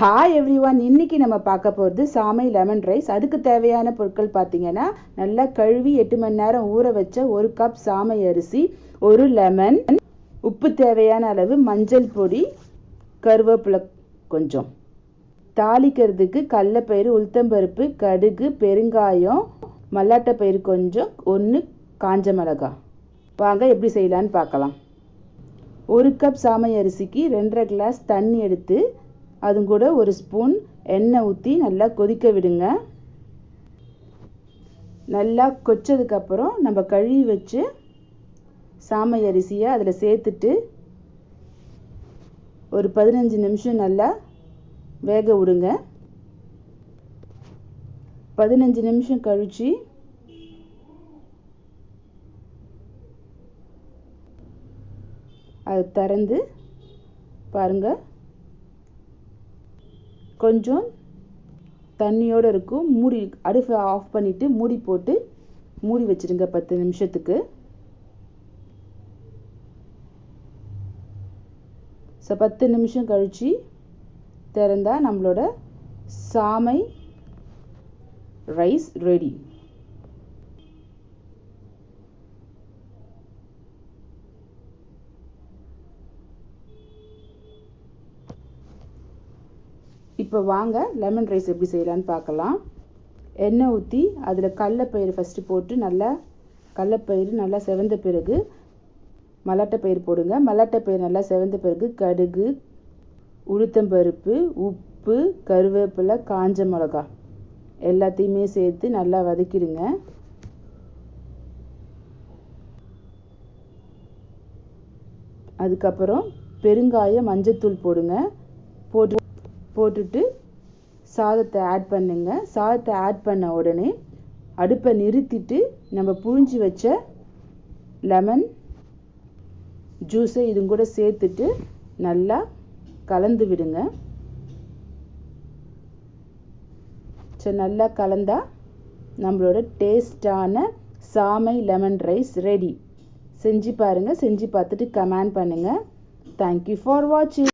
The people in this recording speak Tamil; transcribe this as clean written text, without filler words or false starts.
ஹாய் எவ்ரிவன், இன்னைக்கு நம்ம பார்க்க போகிறது சாமை லெமன் ரைஸ். அதுக்கு தேவையான பொருட்கள் பார்த்தீங்கன்னா, நல்லா கழுவி 8 மணி நேரம் ஊற வச்ச 1 கப் சாமை அரிசி, 1 லெமன், உப்பு தேவையான அளவு, மஞ்சள் பொடி, கருவேப்பிலை கொஞ்சம். தாளிக்கிறதுக்கு கடலைப்பயிறு, உளுத்தம்பருப்பு, கடுகு, பெருங்காயம், மல்லாட்டப்பயிறு கொஞ்சம், 1 காஞ்ச மிளகாய். வாங்க எப்படி செய்யலான்னு பார்க்கலாம். 1 கப் சாமை அரிசிக்கு 2.5 கிளாஸ் தண்ணி எடுத்து அது கூட 1 ஸ்பூன் எண்ணெய் ஊற்றி நல்லா கொதிக்க விடுங்க. நல்லா கொச்சதுக்கப்புறம் நம்ம கழுவி வச்சு சாமை அரிசியை அதில் சேர்த்துட்டு ஒரு 15 நிமிஷம் நல்லா வேக விடுங்க. 15 நிமிஷம் கழிச்சு அதை திறந்து பாருங்கள், கொஞ்சம் தண்ணியோடு இருக்கும். மூடி அடுப்பை ஆஃப் பண்ணிவிட்டு மூடி போட்டு மூடி வச்சுருங்க 10 நிமிஷத்துக்கு. ஸோ 10 நிமிஷம் கழித்து திறந்தால் நம்மளோட சாமை ரைஸ் ரெடி. இப்போ வாங்க லெமன் ரைஸ் எப்படி செய்யலான்னு பார்க்கலாம். எண்ணெய் ஊற்றி அதில் கடலைப்பயிறு ஃபஸ்ட்டு போட்டு நல்லா கடலைப்பயிறு நல்லா செவந்த பிறகு மல்லாட்டப்பயிறு போடுங்க. மல்லாட்டப்பயிறு நல்லா செவந்த பிறகு கடுகு, உளுத்தம்பருப்பு, உப்பு, கருவேப்பிலை, காஞ்ச மிளகாய் எல்லாத்தையுமே சேர்த்து நல்லா வதக்கிடுங்க. அதுக்கப்புறம் பெருங்காயம், மஞ்சத்தூள் போடுங்க. போட்டுட்டு சாதத்தை ஆட் பண்ணுங்க. சாதத்தை ஆட் பண்ண உடனே அடுப்பை நிறுத்திட்டு நம்ம புழிஞ்சி வச்ச லெமன் ஜூஸை இது கூட சேர்த்துட்டு நல்லா கலந்து விடுங்க. சரி, நல்லா கலந்தா நம்மளோட டேஸ்டான சாமை லெமன் ரைஸ் ரெடி. செஞ்சு பாருங்கள். செஞ்சு பார்த்துட்டு கமெண்ட் பண்ணுங்கள். தேங்க்யூ ஃபார் வாட்சிங்.